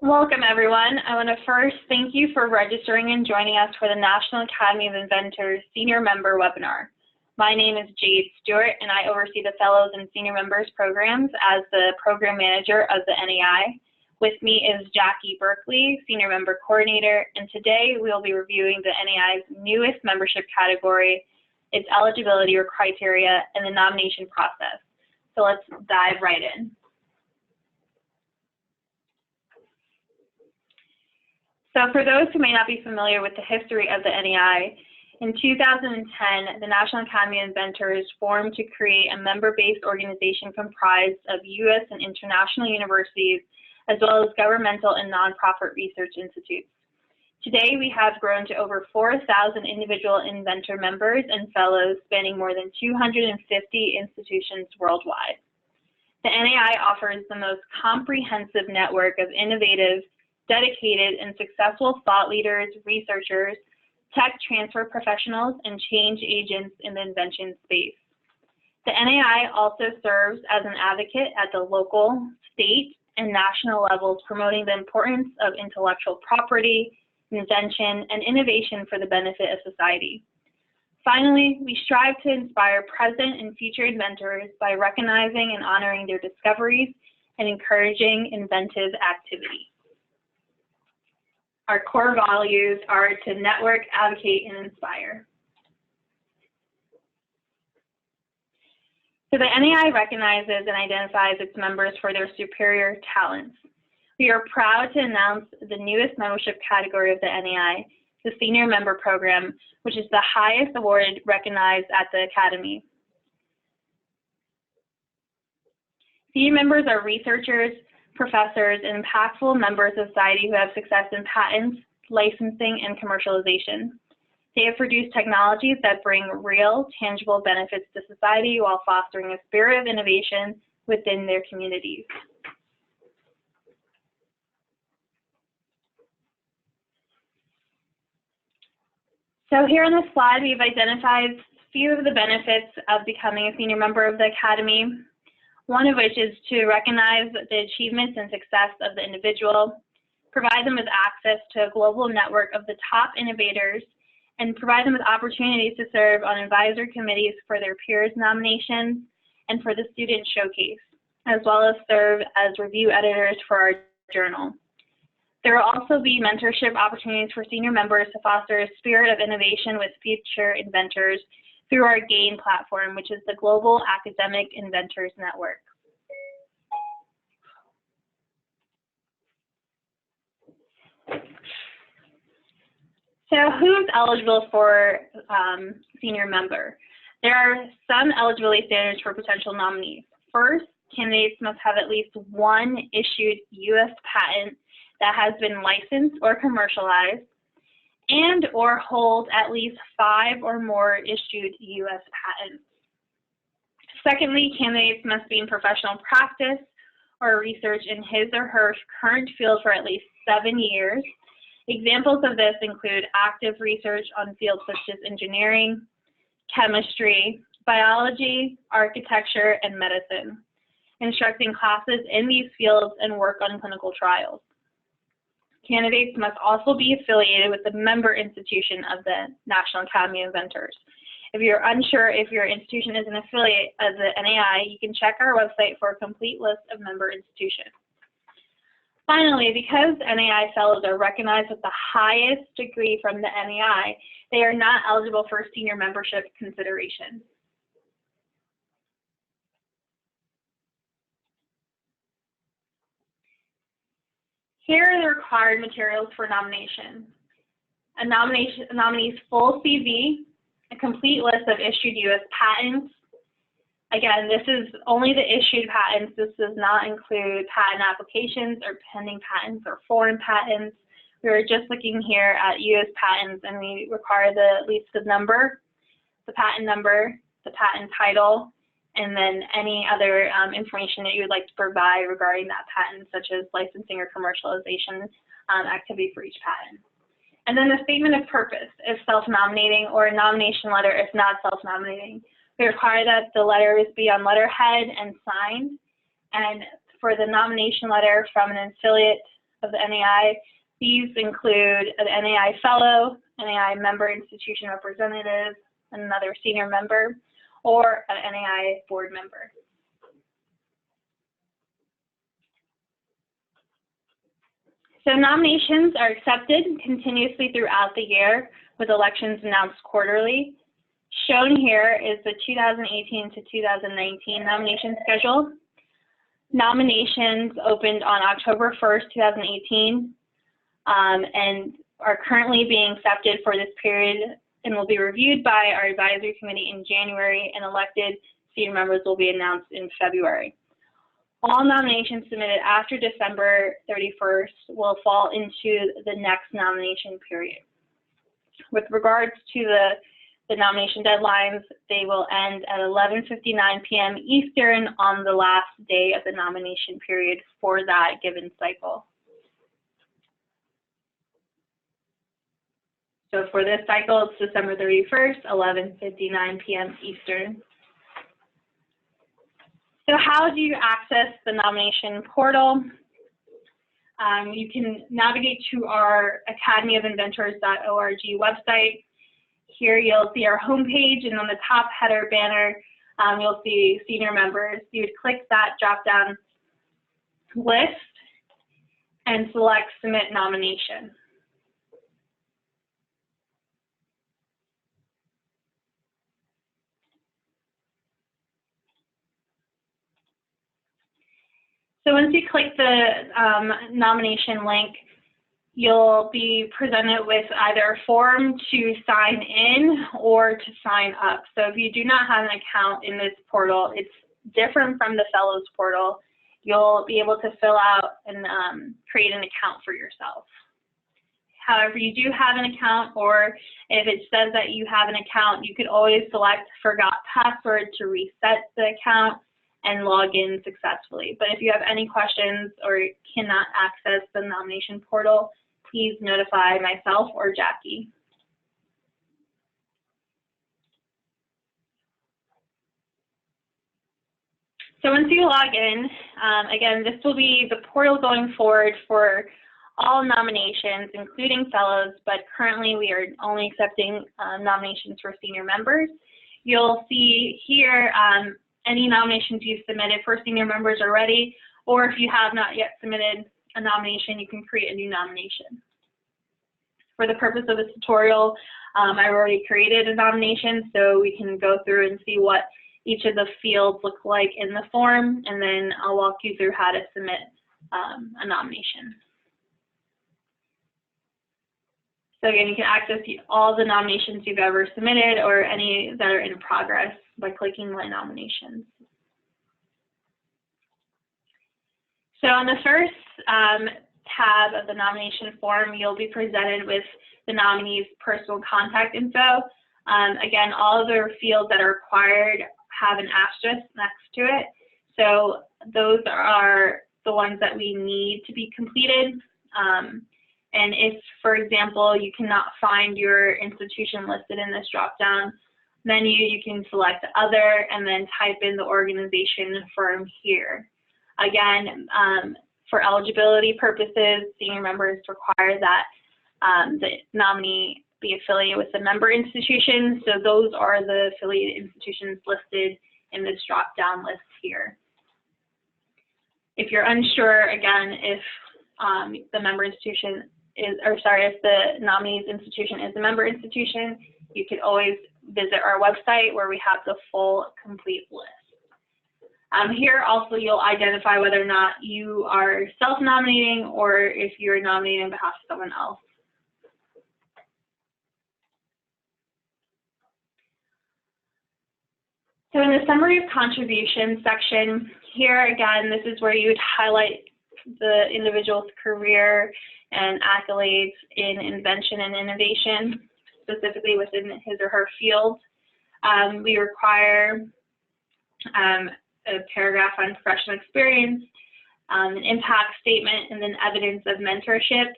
Welcome, everyone. I want to first thank you for registering and joining us for the National Academy of Inventors Senior Member Webinar. My name is Jade Stewart, and I oversee the Fellows and Senior Members programs as the Program Manager of the NAI. With me is Jackie Berkeley, Senior Member Coordinator, and today we'll be reviewing the NAI's newest membership category, its eligibility or criteria, and the nomination process. So let's dive right in. So for those who may not be familiar with the history of the NAI, in 2010, the National Academy of Inventors formed to create a member-based organization comprised of U.S. and international universities, as well as governmental and nonprofit research institutes. Today, we have grown to over 4,000 individual inventor members and fellows spanning more than 250 institutions worldwide. The NAI offers the most comprehensive network of innovative, dedicated, and successful thought leaders, researchers, tech transfer professionals, and change agents in the invention space. The NAI also serves as an advocate at the local, state, and national levels, promoting the importance of intellectual property, invention, and innovation for the benefit of society. Finally, we strive to inspire present and future inventors by recognizing and honoring their discoveries and encouraging inventive activity. Our core values are to network, advocate, and inspire. So the NAI recognizes and identifies its members for their superior talents. We are proud to announce the newest membership category of the NAI, the Senior Member Program, which is the highest award recognized at the Academy. Senior members are researchers, professors, and impactful members of society who have success in patents, licensing, and commercialization. They have produced technologies that bring real, tangible benefits to society while fostering a spirit of innovation within their communities. So here on this slide, we've identified a few of the benefits of becoming a senior member of the Academy. One of which is to recognize the achievements and success of the individual, provide them with access to a global network of the top innovators, and provide them with opportunities to serve on advisory committees for their peers' nominations and for the student showcase, as well as serve as review editors for our journal. There will also be mentorship opportunities for senior members to foster a spirit of innovation with future inventors through our GAIN platform, which is the Global Academic Inventors Network. So who's eligible for senior member? There are some eligibility standards for potential nominees. First, candidates must have at least one issued U.S. patent that has been licensed or commercialized, and or hold at least 5 or more issued U.S. patents. Secondly, candidates must be in professional practice or research in his or her current field for at least 7 years. Examples of this include active research on fields such as engineering, chemistry, biology, architecture, and medicine, instructing classes in these fields and work on clinical trials. Candidates must also be affiliated with the member institution of the National Academy of Inventors. If you're unsure if your institution is an affiliate of the NAI, you can check our website for a complete list of member institutions. Finally, because NAI fellows are recognized with the highest degree from the NAI, they are not eligible for senior membership consideration. Here are the required materials for nomination. A nominee's full CV, a complete list of issued U.S. patents. Again, this is only the issued patents. This does not include patent applications or pending patents or foreign patents. We are just looking here at U.S. patents, and we require at least the number, the patent number, the patent title, and then any other information that you would like to provide regarding that patent, such as licensing or commercialization activity for each patent. And then the statement of purpose if self-nominating, or a nomination letter if not self-nominating. We require that the letters be on letterhead and signed, and for the nomination letter from an affiliate of the NAI. These include an NAI Fellow, NAI Member Institution Representative, another Senior Member, or an NAI Board Member. So nominations are accepted continuously throughout the year, with elections announced quarterly. Shown here is the 2018 to 2019 nomination schedule. Nominations opened on October 1st, 2018, and are currently being accepted for this period and will be reviewed by our advisory committee in January, and elected senior members will be announced in February. All nominations submitted after December 31st will fall into the next nomination period. With regards to the nomination deadlines, they will end at 11:59 p.m. Eastern on the last day of the nomination period for that given cycle. So for this cycle, it's December 31st, 11:59 p.m. Eastern. So how do you access the nomination portal? You can navigate to our academyofinventors.org website. Here you'll see our homepage, and on the top header banner, you'll see senior members. You would click that drop-down list and select Submit Nomination. So once you click the nomination link, you'll be presented with either a form to sign in or to sign up. So if you do not have an account in this portal, it's different from the Fellows portal. You'll be able to fill out and create an account for yourself. However, you do have an account, or if it says that you have an account, you could always select Forgot Password to reset the account and log in successfully. But if you have any questions or cannot access the nomination portal, please notify myself or Jackie. So once you log in, again, this will be the portal going forward for all nominations, including fellows, but currently we are only accepting nominations for senior members. You'll see here any nominations you submitted for senior members already, or if you have not yet submitted a nomination, you can create a new nomination. For the purpose of this tutorial, I've already created a nomination, so we can go through and see what each of the fields look like in the form, and then I'll walk you through how to submit a nomination. So again, you can access all the nominations you've ever submitted or any that are in progress by clicking My Nominations. So on the first tab of the nomination form, you'll be presented with the nominee's personal contact info. Again, all of the fields that are required have an asterisk next to it. So those are the ones that we need to be completed. And if, for example, you cannot find your institution listed in this drop-down menu, you can select Other and then type in the organization firm here. Again, for eligibility purposes, senior members require that the nominee be affiliated with the member institution. So those are the affiliated institutions listed in this drop-down list here. If you're unsure, again, if the member institution is, or sorry, if the nominee's institution is a member institution, you could always visit our website where we have the full complete list. Here also you'll identify whether or not you are self-nominating or if you're nominating on behalf of someone else. So in the summary of contributions section, here again, this is where you would highlight the individual's career and accolades in invention and innovation, specifically within his or her field. We require a paragraph on professional experience, an impact statement, and then evidence of mentorship.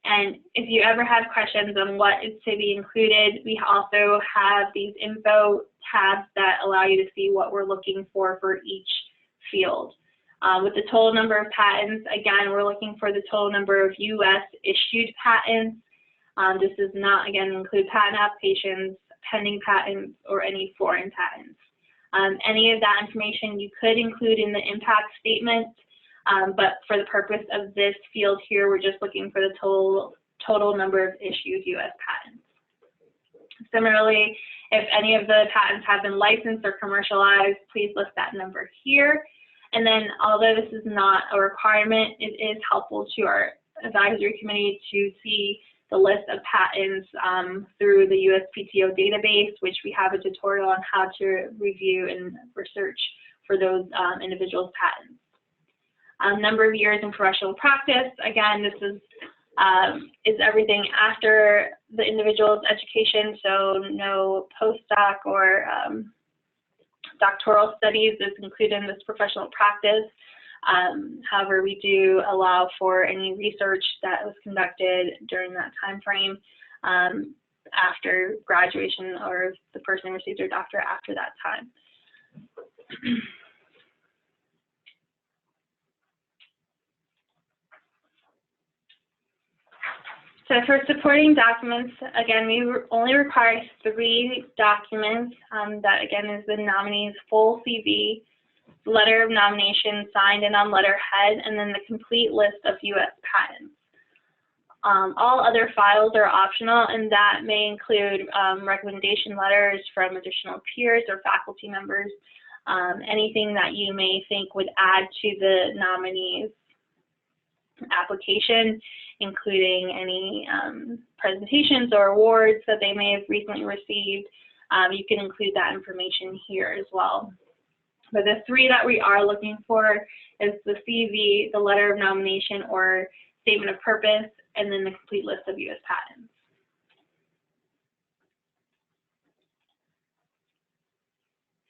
And if you ever have questions on what is to be included, we also have these info tabs that allow you to see what we're looking for each field. With the total number of patents, again, we're looking for the total number of U.S. issued patents. This does not, again, include patent applications, pending patents, or any foreign patents. Any of that information you could include in the impact statement, but for the purpose of this field here, we're just looking for the total number of issued U.S. patents. Similarly, if any of the patents have been licensed or commercialized, please list that number here. And then, although this is not a requirement, it is helpful to our advisory committee to see the list of patents through the USPTO database, which we have a tutorial on how to review and research for those individuals' patents. Number of years in professional practice, again, this is everything after the individual's education, so no postdoc or doctoral studies is included in this professional practice. However, we do allow for any research that was conducted during that time frame after graduation, or if the person received their doctorate after that time. So for supporting documents, again, we only require 3 documents. That, again, is the nominee's full CV, letter of nomination signed and on letterhead, and then the complete list of U.S. patents. All other files are optional, and that may include recommendation letters from additional peers or faculty members, anything that you may think would add to the nominee's application, including any presentations or awards that they may have recently received. You can include that information here as well. But the 3 that we are looking for is the CV, the letter of nomination or statement of purpose, and then the complete list of U.S. patents.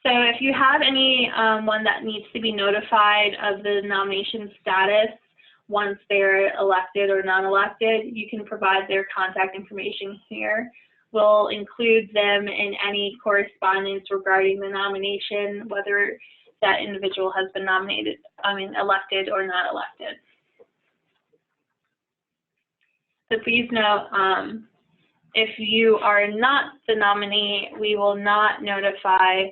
So if you have any one that needs to be notified of the nomination status once they're elected or non-elected, you can provide their contact information here. We'll include them in any correspondence regarding the nomination, whether that individual has been elected or not elected. So please note, if you are not the nominee, we will not notify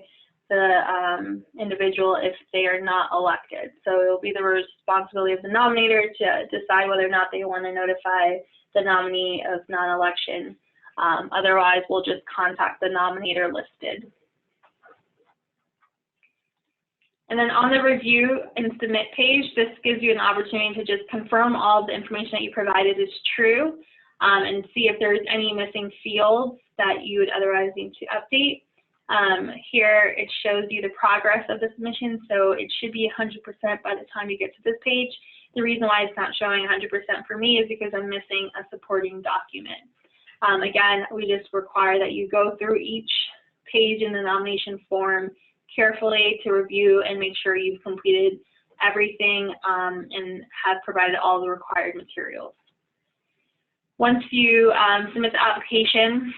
the individual if they are not elected. So it will be the responsibility of the nominator to decide whether or not they want to notify the nominee of non-election. Otherwise, we'll just contact the nominator listed. And then on the review and submit page, this gives you an opportunity to just confirm all of the information that you provided is true and see if there's any missing fields that you would otherwise need to update. Here it shows you the progress of the submission, so it should be 100% by the time you get to this page. The reason why it's not showing 100% for me is because I'm missing a supporting document. Again, we just require that you go through each page in the nomination form carefully to review and make sure you've completed everything and have provided all the required materials. Once you submit the application,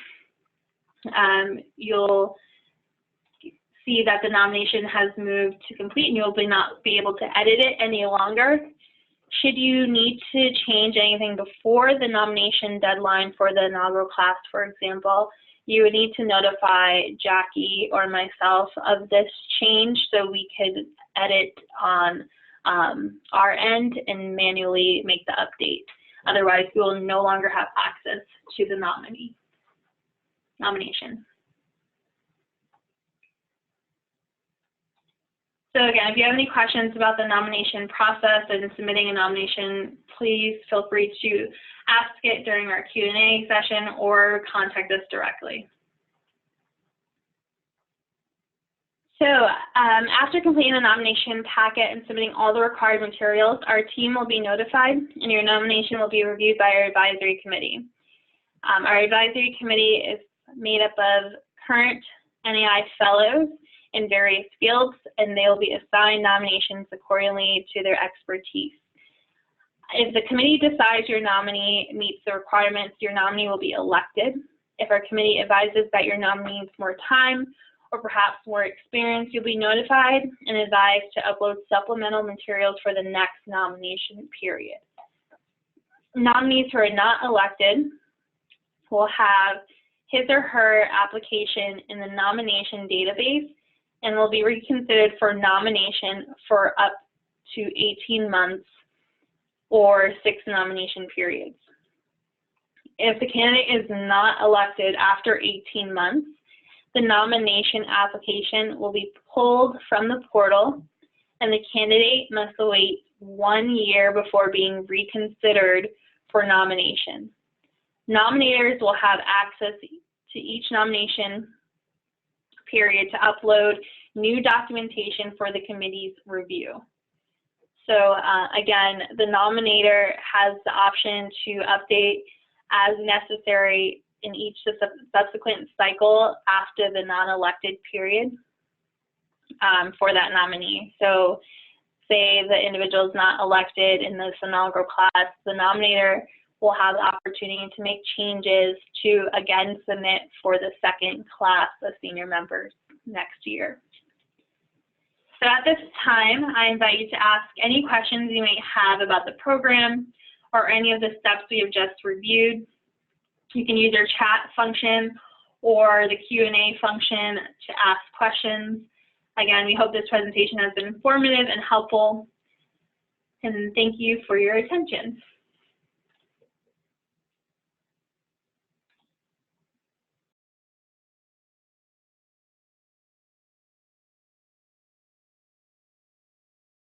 you'll see that the nomination has moved to complete and you'll not be able to edit it any longer. Should you need to change anything before the nomination deadline for the inaugural class, for example, you would need to notify Jackie or myself of this change so we could edit on our end and manually make the update. Otherwise, we will no longer have access to the nomination. So again, if you have any questions about the nomination process and submitting a nomination, please feel free to ask it during our Q&A session or contact us directly. So after completing the nomination packet and submitting all the required materials, our team will be notified and your nomination will be reviewed by our advisory committee. Our advisory committee is made up of current NAI fellows in various fields, and they will be assigned nominations accordingly to their expertise. If the committee decides your nominee meets the requirements, your nominee will be elected. If our committee advises that your nominee needs more time or perhaps more experienced, you'll be notified and advised to upload supplemental materials for the next nomination period. Nominees who are not elected will have his or her application in the nomination database and will be reconsidered for nomination for up to 18 months or 6 nomination periods. If the candidate is not elected after 18 months, the nomination application will be pulled from the portal and the candidate must wait 1 year before being reconsidered for nomination. Nominators will have access to each nomination period to upload new documentation for the committee's review. So again, the nominator has the option to update as necessary in each subsequent cycle after the non-elected period for that nominee. So say the individual is not elected in this inaugural class, the nominator will have the opportunity to make changes to again submit for the second class of senior members next year. So at this time, I invite you to ask any questions you may have about the program or any of the steps we have just reviewed. You can use our chat function or the Q&A function to ask questions. Again, we hope this presentation has been informative and helpful, and thank you for your attention.